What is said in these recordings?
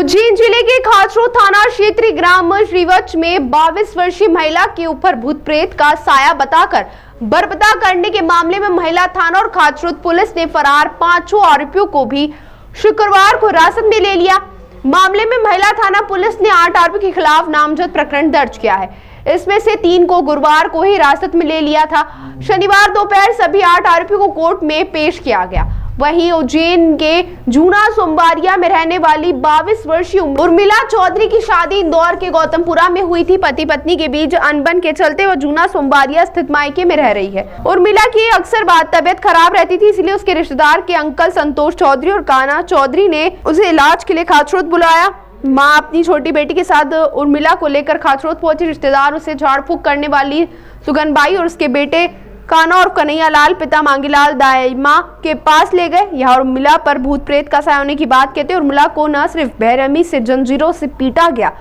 उज्जैन जिले के खाचरो थाना क्षेत्र ग्राम श्रीवच में 22 वर्षीय महिला के ऊपर भूत प्रेत का साया बताकर बर्बरता करने के मामले में महिला थाना और खाचरो पुलिस ने फरार 5 आरोपियों को भी शुक्रवार को हिरासत में ले लिया। मामले में महिला थाना पुलिस ने 8 आरोपियों के खिलाफ नामजद प्रकरण दर्ज किया है। इसमें से 3 को गुरुवार को ही हिरासत में ले लिया था। शनिवार दोपहर सभी 8 आरोपियों को कोर्ट में पेश किया गया। वहीं उज्जैन के जूना सोमवारिया में रहने वाली 22 वर्षीय उर्मिला चौधरी की शादी इंदौर के गौतमपुरा में हुई थी। पति पत्नी के बीच अनबन के चलते वह जूना सोमवारिया स्थित मायके में रह रही है। उर्मिला की अक्सर तबियत खराब रहती थी, इसलिए उसके रिश्तेदार के अंकल संतोष चौधरी और काना चौधरी ने उसे इलाज के लिए खाचरोद बुलाया। माँ अपनी छोटी बेटी के साथ उर्मिला को लेकर खाचरोद पहुंची। रिश्तेदार उसे झाड़ फूक करने वाली सुगनबाई और उसके बेटे काना और कन्हैया लाल पिता मांगीलाल दाइमा के पास ले गए। यहाँ उर्मिला पर भूत प्रेत का साया होने की बात कहते उर्मिला को न सिर्फ बेरहमी से जंजीरों से पीटा गया,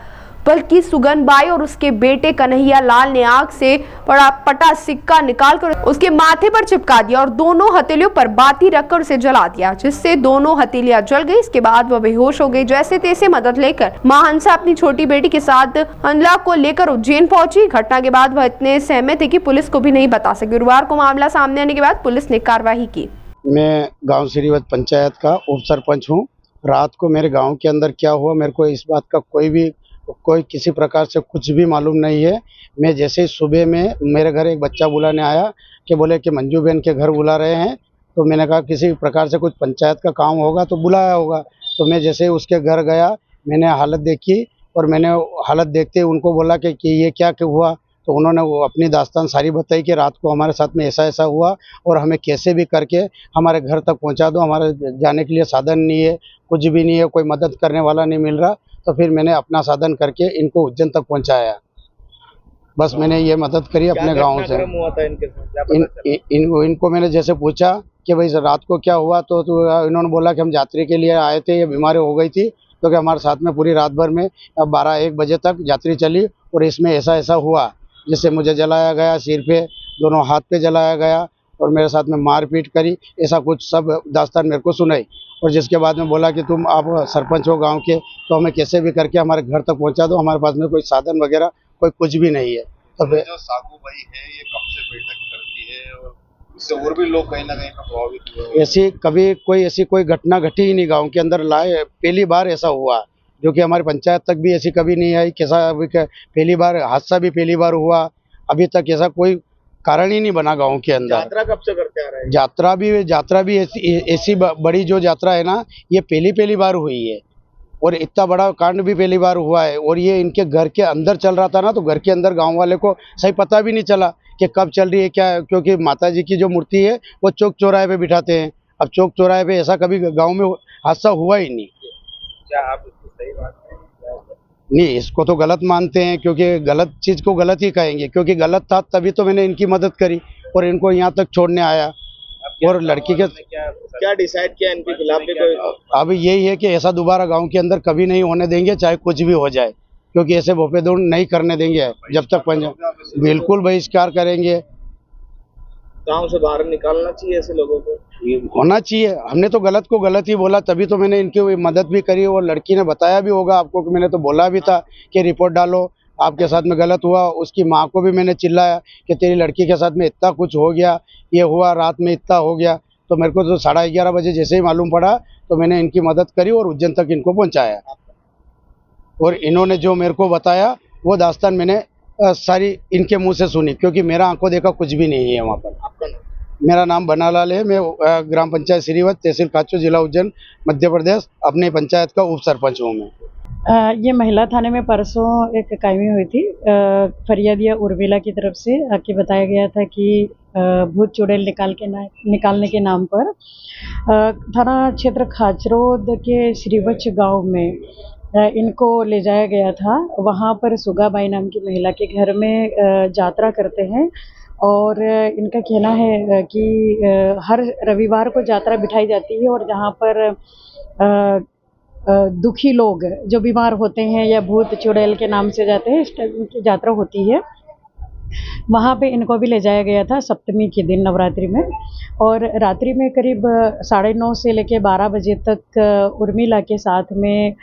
बल्कि सुगनबाई और उसके बेटे कन्हैया लाल ने आग से बड़ा पटा सिक्का निकालकर उसके माथे पर चिपका दिया और दोनों हथेलियों पर बाती रखकर उसे जला दिया, जिससे दोनों हथेलियां जल गई। इसके बाद वह बेहोश हो गई। जैसे तैसे मदद लेकर मां हंसा अपनी छोटी बेटी के साथ अंजला को लेकर उज्जैन पहुंची। घटना के बाद वह इतने सहमे थे कि पुलिस को भी नहीं बता सके। गुरुवार को मामला सामने आने के बाद पुलिस ने कार्रवाई की। मैं गाँव श्रीवत पंचायत का उप सरपंच हूँ। रात को मेरे गाँव के अंदर क्या हुआ मेरे को इस बात का कोई किसी प्रकार से कुछ भी मालूम नहीं है। मैं जैसे ही सुबह में मेरे घर एक बच्चा बुलाने आया कि बोले कि मंजू बहन के घर बुला रहे हैं, तो मैंने कहा किसी प्रकार से कुछ पंचायत का काम होगा तो बुलाया होगा। तो मैं जैसे ही उसके घर गया, मैंने हालत देखी और मैंने हालत देखते ही उनको बोला कि ये क्या हुआ। तो उन्होंने वो अपनी दास्तान सारी बताई कि रात को हमारे साथ में ऐसा ऐसा हुआ और हमें कैसे भी करके हमारे घर तक पहुंचा दो। हमारे जाने के लिए साधन नहीं है, कुछ भी नहीं है, कोई मदद करने वाला नहीं मिल रहा। तो फिर मैंने अपना साधन करके इनको उज्जैन तक पहुंचाया। बस मैंने ये मदद करी अपने गांव से। इनको मैंने जैसे पूछा कि भाई रात को क्या हुआ, तो इन्होंने बोला कि हम यात्री के लिए आए थे, ये बीमारी हो गई थी, तो कि हमारे साथ में पूरी रात भर में 12-1 बजे तक यात्री चली और इसमें ऐसा ऐसा हुआ, जिससे मुझे जलाया गया, सिर पे, दोनों हाथ पे जलाया गया और मेरे साथ में मारपीट करी। ऐसा कुछ सब दास्तान मेरे को सुनाई और जिसके बाद में बोला कि तुम आप सरपंच हो गांव के, तो हमें कैसे भी करके हमारे घर तक पहुंचा दो। हमारे पास में कोई साधन वगैरह कोई कुछ भी नहीं है। तो जो सागू भाई है ये कब से बैठक करती है और इससे और भी लोग कहीं ना कहीं प्रभावित हुए? ऐसी कोई घटना घटी ही नहीं गाँव के अंदर। पहली बार ऐसा हुआ जो कि हमारी पंचायत तक भी ऐसी कभी नहीं आई। कैसा पहली बार हादसा भी पहली बार हुआ। अभी तक ऐसा कोई कारण ही नहीं बना गांव के अंदर। यात्रा कब से करते आ रहे हैं? यात्रा भी ऐसी बड़ी जो यात्रा है ना, ये पहली बार हुई है और इतना बड़ा कांड भी पहली बार हुआ है। और ये इनके घर के अंदर चल रहा था ना, तो घर के अंदर गांव वाले को सही पता भी नहीं चला कि कब चल रही है क्या, क्योंकि माता जी की जो मूर्ति है वो चौक चौराहे पे बिठाते हैं। अब चौक चौराहे पे ऐसा कभी गाँव में हादसा हुआ ही नहीं। क्या आप इसको सही बात नहीं, इसको तो गलत मानते हैं, क्योंकि गलत चीज़ को गलत ही कहेंगे, क्योंकि गलत था तभी तो मैंने इनकी मदद करी और इनको यहाँ तक छोड़ने आया। और लड़की के क्या डिसाइड किया इनके खिलाफ? अब यही है कि ऐसा दोबारा गांव के अंदर कभी नहीं होने देंगे, चाहे कुछ भी हो जाए, क्योंकि ऐसे भोपेदौड़ नहीं करने देंगे जब तक पंजाब। बिल्कुल बहिष्कार करेंगे। गांव से बाहर निकालना चाहिए ऐसे लोगों को, होना चाहिए। हमने तो गलत को गलत ही बोला, तभी तो मैंने इनकी मदद भी करी। और लड़की ने बताया भी होगा आपको कि मैंने तो बोला भी था कि रिपोर्ट डालो, आपके साथ में गलत हुआ। उसकी माँ को भी मैंने चिल्लाया कि तेरी लड़की के साथ में इतना कुछ हो गया, ये हुआ, रात में इतना हो गया। तो मेरे को तो 11:30 बजे जैसे ही मालूम पड़ा तो मैंने इनकी मदद करी और उज्जैन तक इनको पहुँचाया। और इन्होंने जो मेरे को बताया वो दास्तान मैंने सारी इनके मुंह से सुनी, क्योंकि मेरा आंखों देखा कुछ भी नहीं है वहाँ पर। आपका नाम? मेरा नाम बनालाल है। मैं ग्राम पंचायत श्रीवत, तहसील खाचो, जिला उज्जैन, मध्य प्रदेश, अपने पंचायत का उप सरपंच हूँ मैं। ये महिला थाने में परसों एक कायमी हुई थी। फरियादिया उर्मिला की तरफ से आके बताया गया था कि भूत चुड़ैल निकालने के नाम पर थाना क्षेत्र खाचरोद के श्रीवच गांव में इनको ले जाया गया था। वहां पर सुगाबाई नाम की महिला के घर में यात्रा करते हैं और इनका कहना है कि हर रविवार को यात्रा बिठाई जाती है और जहाँ पर दुखी लोग जो बीमार होते हैं या भूत चुड़ैल के नाम से जाते हैं, इस टाइप की यात्रा होती है। वहाँ पे इनको भी ले जाया गया था सप्तमी के दिन नवरात्रि में। और रात्रि में करीब 9:30 से लेके 12 बजे तक उर्मिला के साथ में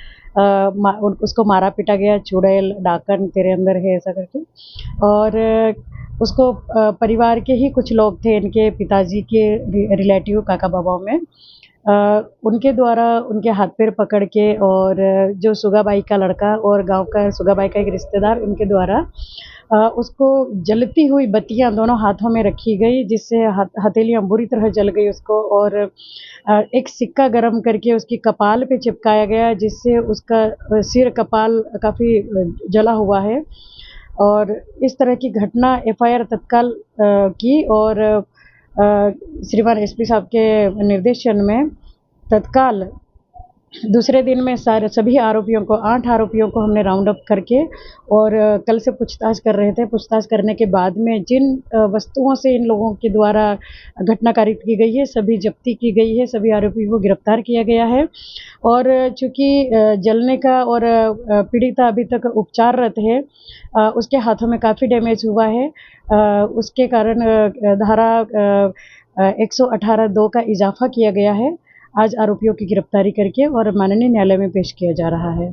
उसको मारा पीटा गया, चुड़ैल, डाकन तेरे अंदर है ऐसा करके। और उसको परिवार के ही कुछ लोग थे, इनके पिताजी के रिलेटिव काका बाबाओं में, उनके द्वारा उनके हाथ पैर पकड़ के, और जो सुगाबाई का लड़का और गांव का सुगाबाई का एक रिश्तेदार, उनके द्वारा उसको जलती हुई बत्तियां दोनों हाथों में रखी गई, जिससे हथेलियां बुरी तरह जल गई उसको। और एक सिक्का गरम करके उसकी कपाल पे चिपकाया गया, जिससे उसका सिर कपाल काफ़ी जला हुआ है। और इस तरह की घटना एफआईआर तत्काल की, और श्रीमान एसपी साहब के निर्देशन में तत्काल दूसरे दिन में सभी आरोपियों को 8 आरोपियों को हमने राउंड अप करके, और कल से पूछताछ कर रहे थे। पूछताछ करने के बाद में जिन वस्तुओं से इन लोगों के द्वारा घटना कारित की गई है, सभी जब्ती की गई है, सभी आरोपियों को गिरफ्तार किया गया है। और चूँकि जलने का और पीड़िता अभी तक उपचाररत है, उसके हाथों में काफ़ी डैमेज हुआ है। उसके कारण धारा 118(2) का इजाफा किया गया है। आज आरोपियों की गिरफ्तारी करके और माननीय न्यायालय में पेश किया जा रहा है।